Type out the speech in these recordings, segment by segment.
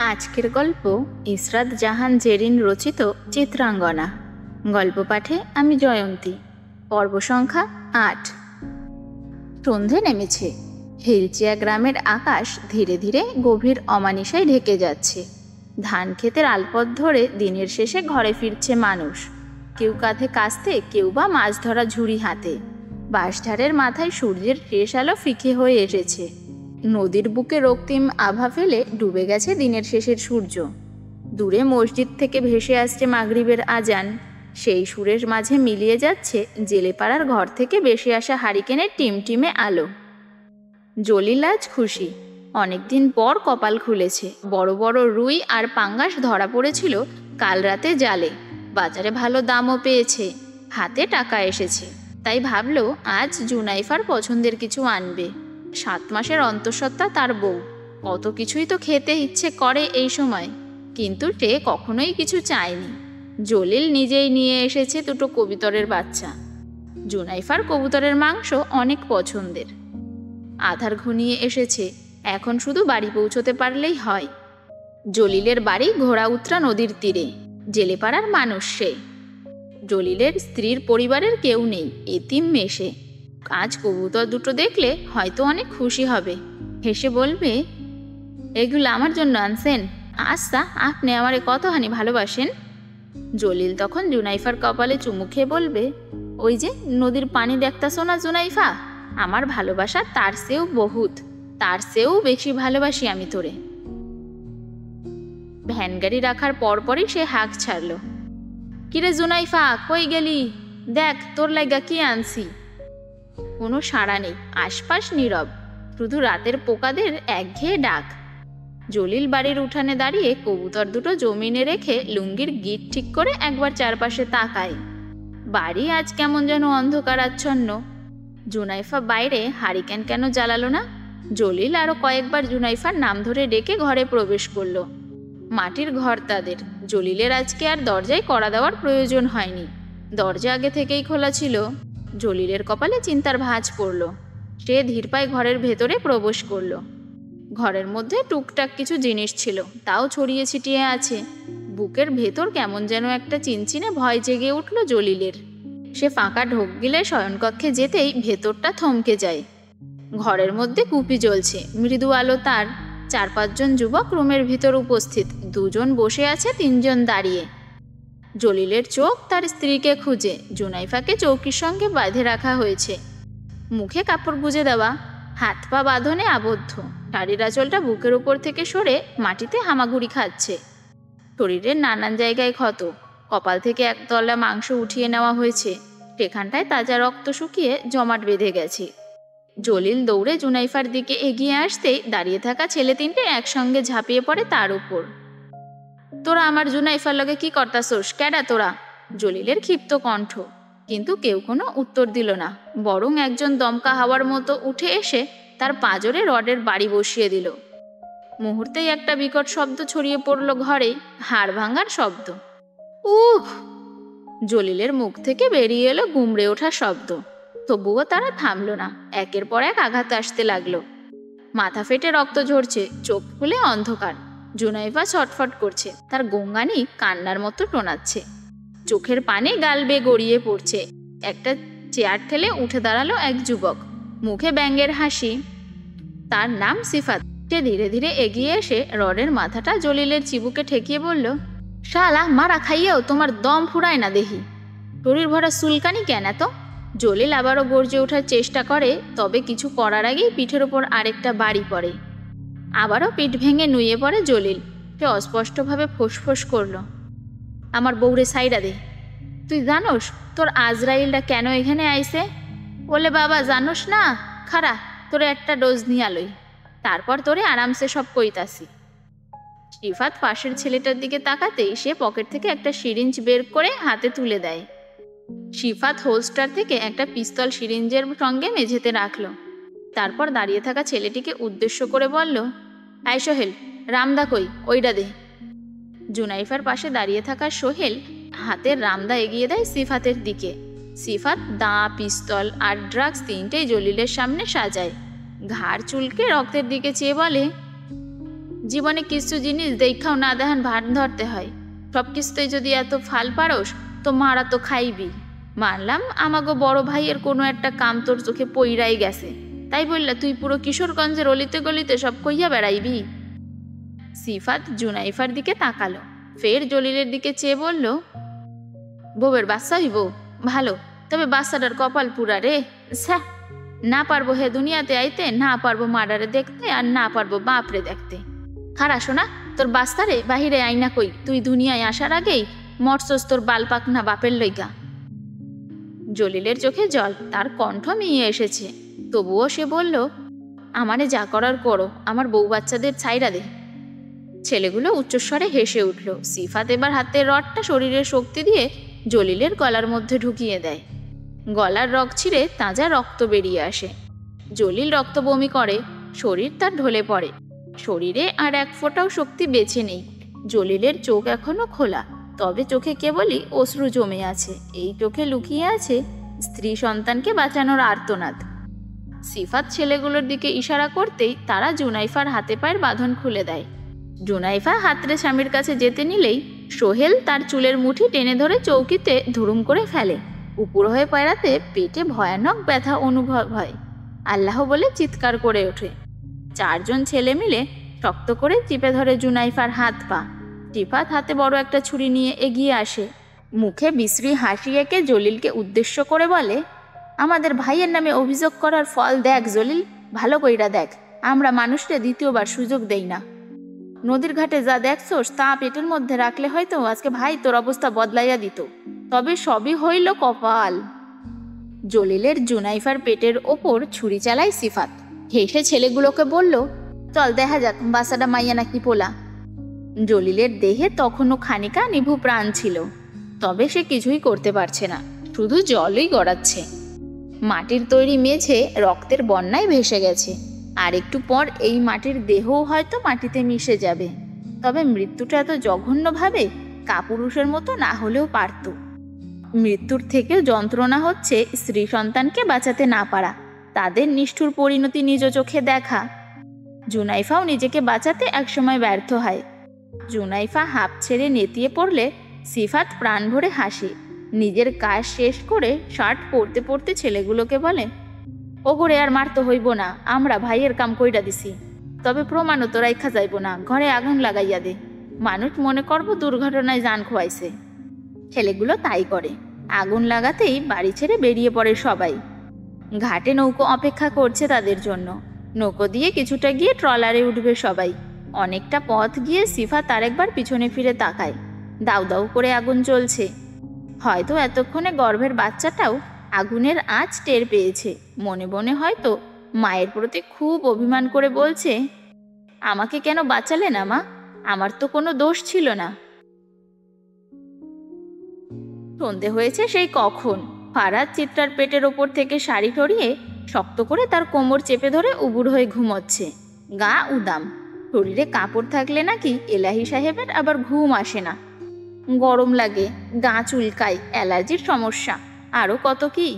আজকের গল্প ইসরাত জাহান জেরিন রচিত চিত্রাঙ্গনা। গল্প পাঠে আমি জয়ন্তী। পর্ব সংখ্যা ৮। সন্ধে নেমেছে। হিলচিয়া গ্রামের আকাশ ধীরে ধীরে গভীর অমানিসায় ঢেকে যাচ্ছে। ধান ক্ষেতের আলপথ ধরে দিনের শেষে ঘরে ফিরছে মানুষ, কেউ কাঁধে কাস্তে, কেউ বা মাছ ধরা ঝুড়ি হাতে। বাঁশঝাড়ের মাথায় সূর্যের শেষ আলো ফিকে হয়ে এসেছে। নদীর বুকে রক্তিম আভা ফেলে ডুবে গেছে দিনের শেষের সূর্য। দূরে মসজিদ থেকে ভেসে আসছে মাগরিবের আজান। সেই সুরের মাঝে মিলিয়ে যাচ্ছে জেলেপাড়ার ঘর থেকে ভেসে আসা হারিকেনের টিমটিমে আলো। জলিল আজ খুশি। অনেকদিন পর কপাল খুলেছে। বড় বড় রুই আর পাঙ্গাস ধরা পড়েছিল কাল রাতে জালে। বাজারে ভালো দামও পেয়েছে, হাতে টাকা এসেছে। তাই ভাবলো আজ জুনাইফার পছন্দের কিছু আনবে। 7 মাসের অন্তঃসত্ত্বা তার বউ, কত কিছুই তো খেতে ইচ্ছে করে এই সময়, কিন্তু সে কখনোই কিছু চায়নি। জলিল নিজেই নিয়ে এসেছে 2টো কবুতরের বাচ্চা। জুনাইফার কবুতরের মাংস অনেক পছন্দের। আধার ঘনিয়ে এসেছে, এখন শুধু বাড়ি পৌঁছতে পারলেই হয়। জলিলের বাড়ি ঘোড়াউত্রা নদীর তীরে। জেলেপাড়ার মানুষ সে। জলিলের স্ত্রীর পরিবারের কেউ নেই, এতিম মেশে। আজ কবুতর 2টো দেখলে হয়তো অনেক খুশি হবে। হেসে বলবে, এগুলো আমার জন্য আনছেন? আচ্ছা, আপনি আমারে কতখানি ভালোবাসেন? জলিল তখন জুনাইফার কপালে চুমু খেয়ে বলবে, ওই যে নদীর পানি দেখতাছো না জুনাইফা, আমার ভালোবাসা তার চেয়েও বহুত, তার চেয়েও বেশি ভালোবাসি আমি তোরে। ভ্যান গাড়ি রাখার পরপরই সে হাঁক ছাড়ল। কিরে জুনাইফা, কই গেলি? দেখ তোর লাইগা কি আনছি। কোনো সাড়া নেই, আশপাশ নীরব, শুধু রাতের পোকাদের একঘেয়ে ডাক। জলিল বাড়ির উঠানে দাঁড়িয়ে কবুতর 2টো জমিনে রেখে লুঙ্গির গিট ঠিক করে একবার চারপাশে তাকায়। বাড়ি আজ কেমন যেন অন্ধকার আচ্ছন্ন। জুনাইফা বাইরে হারিকেন কেন জ্বালালো না? জলিল আরও কয়েকবার জুনাইফার নাম ধরে ডেকে ঘরে প্রবেশ করলো। মাটির ঘর তাদের। জলিলের আজকে আর দরজায় কড়া দেওয়ার প্রয়োজন হয়নি, দরজা আগে থেকেই খোলা ছিল। জলিলের কপালে চিন্তার ভাঁজ পড়ল। সে ধীর পায়ে ঘরের ভেতরে প্রবেশ করল। ঘরের মধ্যে টুকটাক কিছু জিনিস ছিল, তাও ছড়িয়ে ছিটিয়ে আছে। বুকের ভেতর কেমন যেন একটা চিনচিনে ভয় জেগে উঠল জলিলের। সে ফাঁকা ঢোক গিলে শয়নকক্ষে যেতেই ভেতরটা থমকে যায়। ঘরের মধ্যে কুপি জ্বলছে, মৃদু আলো তার। 4-5 জন যুবক রুমের ভিতর উপস্থিত। 2 জন বসে আছে, 3 জন দাঁড়িয়ে। জলিলের চোখ তার স্ত্রীকে খুঁজে। জুনাইফাকে চৌকির সঙ্গে বাঁধে রাখা হয়েছে, মুখে কাপড় গুজে দেওয়া, হাত পা বাঁধনে আবদ্ধ। শাড়ির আঁচলটা বুকের উপর থেকে সরে মাটিতে হামাগুড়ি খাচ্ছে। শরীরের নানান জায়গায় ক্ষত, কপাল থেকে একতলা মাংস উঠিয়ে নেওয়া হয়েছে, সেখানটায় তাজা রক্ত শুকিয়ে জমাট বেঁধে গেছে। জলিল দৌড়ে জুনাইফার দিকে এগিয়ে আসতেই দাঁড়িয়ে থাকা ছেলে 3টে একসঙ্গে ঝাঁপিয়ে পড়ে তার উপর। তোরা আমার জুনাইফার লগে কি করতাছোস? ক্যাডা তোরা? জলিলের ক্ষিপ্ত কণ্ঠ, কিন্তু কেউ কোনো উত্তর দিল না। বরং একজন দমকা হাওয়ার মতো উঠে এসে তার পাঁজরে রডের বাড়ি বসিয়ে দিল। মুহূর্তেই একটা বিকট শব্দ ছড়িয়ে পড়ল ঘরে, হাড় ভাঙার শব্দ। উহ! জলিলের মুখ থেকে বেরিয়ে এলো গুমড়ে ওঠা শব্দ। তবুও তারা থামল না। একের পর এক আঘাত আসতে লাগলো। মাথা ফেটে রক্ত ঝরছে, চোখ খুলে অন্ধকার। জুনাইফা ছটফট করছে, তার গঙ্গানি কান্নার মতো টোনাচ্ছে। চোখের পানি গাল বেয়ে গড়িয়ে পড়ছে। একটা চেয়ার ঠেলে উঠে দাঁড়ালো এক যুবক, মুখে ব্যঙ্গের হাসি। তার নাম সিফাত। সে ধীরে ধীরে এগিয়ে এসে রডের মাথাটা জলিলের চিবুকে ঠেকিয়ে বলল, শালা, মারা খাইয়েও তোমার দম ফুরায় না দেহি। শরীর ভরা চুলকানি কেন এত? জলিল আবারও গর্জে ওঠার চেষ্টা করে, তবে কিছু করার আগেই পিঠের ওপর আরেকটা বাড়ি পড়ে। আবারও পিঠ ভেঙে নুয়ে পড়ে জলিল। সে অস্পষ্টভাবে ফোঁসফোঁস করল, আমার বউরে সাইডা দে। তুই জানোস তোর আজরাইলটা কেন এখানে আইছে? বলে, বাবা জানোস না? খারা, তোরে একটা ডোজ নিয়া লই, তারপর তোরে আরামসে সব কইতাছি। সিফাত পাশের ছেলেটার দিকে তাকাতেই সে পকেট থেকে একটা সিরিঞ্জ বের করে হাতে তুলে দেয়। সিফাত হোলস্টার থেকে একটা পিস্তল সিরিঞ্জের সঙ্গে মেঝেতে রাখল। তারপর দাঁড়িয়ে থাকা ছেলেটিকে উদ্দেশ্য করে বলল, আয় সোহেল, রামদা কই, ওইটা দে। জুনাইফার পাশে দাঁড়িয়ে থাকা সোহেল হাতের রামদা এগিয়ে দেয় সিফাতের দিকে। সিফাত দা, পিস্তল আর ড্রাগস 3টেই জলিলের সামনে সাজায়। ঘাড় চুলকে রক্তের দিকে চেয়ে বলে, জীবনে কিছু জিনিস দেখাও না দেখান ভান ধরতে হয়। সব কিছুতেই যদি এত ফাল পারস তো মারা তো খাইবি। মানলাম আমাগো বড় ভাইয়ের কোনো একটা কাম তোর চোখে পইরাই গেছে, তাই বললা তুই পুরো কিশোরগঞ্জের অলিতে গলিতে সব কইয়া বেড়াইবি? সিফাত জুনাইফার দিকে তাকালো, ফের জলিলের দিকে চেয়ে বলল, বউয়ের বাচ্চা হইব ভালো, তবে বাচ্চাটার কপাল পুরা রে। স্যাঁ, না পারবো হে দুনিয়াতে আইতে, না পারবো মারারে দেখতে, আর না পারবো বাপরে দেখতে। খারা শোনা, তোর বাস্তারে বাহিরে আইনা কই, তুই দুনিয়ায় আসার আগেই মরছস তোর বাল পাকনা বাপের লইগা। জলিলের চোখে জল, তার কণ্ঠ মিয়ে এসেছে। তবুও সে বলল, আমারে যা করার করো, আমার বউ বাচ্চাদের ছাইরা দে। ছেলেগুলো উচ্চস্বরে হেসে উঠল। সিফাত এবার হাতের রডটা শরীরের শক্তি দিয়ে জলিলের গলার মধ্যে ঢুকিয়ে দেয়। গলার রগ ছিঁড়ে তাজা রক্ত বেরিয়ে আসে। জলিল রক্ত বমি করে, শরীর তার ঢলে পড়ে। শরীরে আর এক ফোঁটাও শক্তি বেঁচে নেই। জলিলের চোখ এখনো খোলা, তবে চোখে কেবলই অশ্রু জমে আছে। এই চোখে লুকিয়ে আছে স্ত্রী সন্তানকে বাঁচানোর আর্তনাদ। সিফাত ছেলেগুলোর দিকে ইশারা করতেই তারা জুনাইফার হাতে পায়ের বাঁধন খুলে দেয়। জুনাইফা হাতরে স্বামীর কাছে যেতে নিলেই সোহেল তার চুলের মুঠি টেনে ধরে চৌকিতে ধুরুম করে ফেলে। উপর হয়ে পড়াতে পেটে ভয়ানক ব্যথা অনুভব হয়। আল্লাহ বলে চিৎকার করে ওঠে। চারজন ছেলে মিলে শক্ত করে চিপে ধরে জুনাইফার হাত পা। সিফাত হাতে বড় একটা ছুরি নিয়ে এগিয়ে আসে। মুখে বিশ্রী হাসি এঁকে জলিলকে উদ্দেশ্য করে বলে, আমাদের ভাইয়ের নামে অভিযোগ করার ফল দেখ জলিল, ভালো কইরা দেখ। আমরা মানুষকে দ্বিতীয়বার সুযোগ দেই না। নদীর ঘাটে যা দেখছোস তা পেটের মধ্যে রাখলে হয়তো আজকে ভাই তোর অবস্থা বদলাইয়া দিত। তবে সবই হইল কপাল। জলিলের জুনাইফার পেটের ওপর ছুরি চালায় সিফাত। হেসে ছেলেগুলোকে বলল, চল দেখা যাক বাচ্চাটা মাইয়া নাকি পোলা। জলিলের দেহে তখনও খানিকা নিভু প্রাণ ছিল, তবে সে কিছুই করতে পারছে না, শুধু জলই গড়াচ্ছে। মাটির তৈরি মেঝে রক্তের বন্যায় ভেসে গেছে। আর একটু পর এই মাটির দেহও হয়তো মাটিতে মিশে যাবে। তবে মৃত্যুটা এত জঘন্যভাবে কাপুরুষের মতো না হলেও পারত। মৃত্যুর থেকেও যন্ত্রণা হচ্ছে স্ত্রী সন্তানকে বাঁচাতে না পারা, তাদের নিষ্ঠুর পরিণতি নিজ চোখে দেখা। জুনাইফাও নিজেকে বাঁচাতে একসময় ব্যর্থ হয়। জুনাইফা হাঁপ ছেড়ে নেতিয়ে পড়লে সিফাত প্রাণ ভরে হাসে। নিজের কাজ শেষ করে শার্ট পরতে পরতে ছেলেগুলোকে বলে, ওগরে আর মারতে হইব না, আমরা ভাইয়ের কাম কইরা দিছি। তবে প্রমাণও তো রাইখা যাইব না, ঘরে আগুন লাগাইয়া দে, মানুষ মনে করব দুর্ঘটনায় জান খোয়াইছে। ছেলেগুলো তাই করে। আগুন লাগাতেই বাড়ি ছেড়ে বেরিয়ে পড়ে সবাই। ঘাটে নৌকো অপেক্ষা করছে তাদের জন্য। নৌকো দিয়ে কিছুটা গিয়ে ট্রলারে উঠবে সবাই। অনেকটা পথ গিয়ে সিফা তার একবার পিছনে ফিরে তাকায়। দাউ দাউ করে আগুন জ্বলছে। হয়তো এতক্ষণে গর্ভের বাচ্চাটাও আগুনের আঁচ টের পেয়েছে। মনে মনে হয়তো মায়ের প্রতি খুব অভিমান করে বলছে, আমাকে কেন বাঁচালে না মা, আমার তো কোনো দোষ ছিল না। সন্ধে হয়েছে সেই কখন। ফারাদ চিত্রার পেটের ওপর থেকে শাড়ি সরিয়ে শক্ত করে তার কোমর চেপে ধরে উবুর হয়ে ঘুমোচ্ছে। গা উদাম, শরীরে কাপড় থাকলে নাকি এলাহি সাহেবের আবার ঘুম আসে না। গরম লাগে, গা চুলকায়, অ্যালার্জির সমস্যা, আরও কত কি।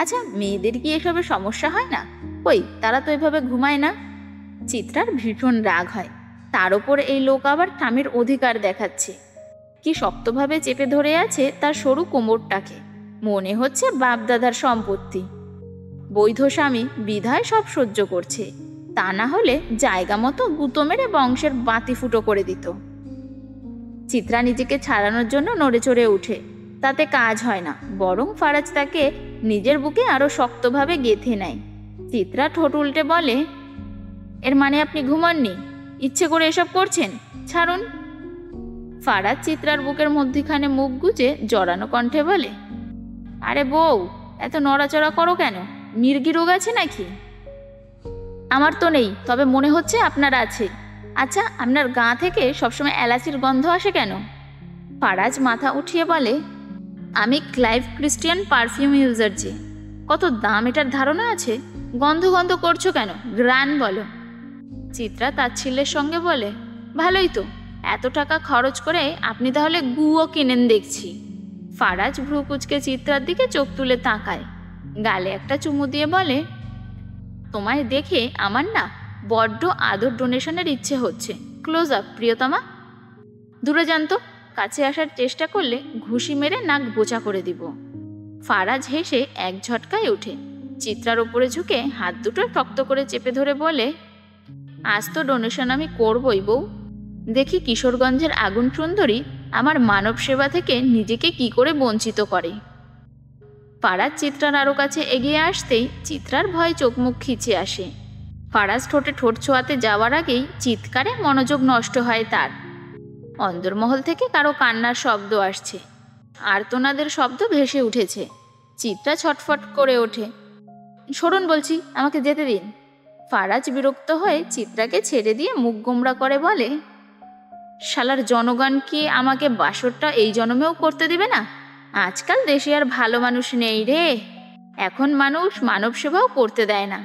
আচ্ছা, মেয়েদের কি এসবের সমস্যা হয় না? কই, তারা তো এভাবে ঘুমায় না। চিত্রার ভীষণ রাগ হয়। তার ওপর এই লোক আবার স্বামীর অধিকার দেখাচ্ছে। কি শক্তভাবে চেপে ধরে আছে তার সরু কোমরটাকে। মনে হচ্ছে বাপদাদার সম্পত্তি। বৈধ স্বামী বিধায় সব সহ্য করছে, তা না হলে জায়গা মতো গুঁতো মেরে বংশের বাতি ফুটো করে দিত। চিত্রা নিজেকে ছাড়ানোর জন্য নড়ে চড়ে উঠে। তাতে কাজ হয় না, বরং ফারাজ তাকে নিজের বুকে আরো শক্তভাবে গেঁথে নেয়। চিত্রা ঠোঁট উল্টে বলে, এর মানে আপনি ঘুমাননি, ইচ্ছে করে এসব করছেন, ছাড়ুন। ফারাজ চিত্রার বুকের মধ্যখানে মুখ গুজে জড়ানো কণ্ঠে বলে, আরে বউ, এত নড়াচড়া করো কেন? মির্গি রোগ আছে নাকি? আমার তো নেই, তবে মনে হচ্ছে আপনার আছে। আচ্ছা, আপনার গা থেকে সবসময় এলাচির গন্ধ আসে কেন? ফারাজ মাথা উঠিয়ে বলে, আমি ক্লাইভ ক্রিস্টিয়ান পারফিউম ইউজার যে। কত দাম এটার ধারণা আছে? গন্ধ গন্ধ করছো কেন? গ্রান বলো। চিত্রা তাচ্ছিল্যের সঙ্গে বলে, ভালোই তো, এত টাকা খরচ করে আপনি তাহলে গুও কিনেন দেখছি। ফারাজ ভ্রু কুচকে চিত্রার দিকে চোখ তুলে তাকায়, গালে একটা চুমু দিয়ে বলে, তোমায় দেখে আমার না বড্ড আদর ডোনেশনের ইচ্ছে হচ্ছে। ক্লোজ আপ প্রিয়তমা। দূরে জানতো, কাছে আসার চেষ্টা করলে ঘুষি মেরে নাক বোচা করে দিব। ফারাজ হেসে এক ঝটকায় ওঠে, চিত্রার ওপরে ঝুঁকে হাত দুটো শক্ত করে চেপে ধরে বলে, আজ তো ডোনেশন আমি করবই বউ। দেখি কিশোরগঞ্জের আগুন সুন্দরী আমার মানব সেবা থেকে নিজেকে কি করে বঞ্চিত করে। ফারাজ চিত্রার আরও কাছে এগিয়ে আসতেই চিত্রার ভয়ে চোখ মুখ খিচে আসে। ফারাজ ঠোঁটে ঠোঁট ছোঁয়াতে যাওয়ার আগেই চিৎকারে মনোযোগ নষ্ট হয় তার। অন্দরমহল থেকে কারো কান্নার শব্দ আসছে, আর্তনাদের শব্দ ভেসে উঠেছে। চিত্রা ছটফট করে ওঠে, সরুন বলছি, আমাকে যেতে দিন। ফারাজ বিরক্ত হয়ে চিত্রাকে ছেড়ে দিয়ে মুখ গোমড়া করে বলে, শালার জনগণ কি আমাকে বাসরটা এই জন্মেও করতে দিবে না? আজকাল দেশে আর ভালো মানুষ নেই রে, এখন মানুষ মানব সেবাও করতে দেয় না।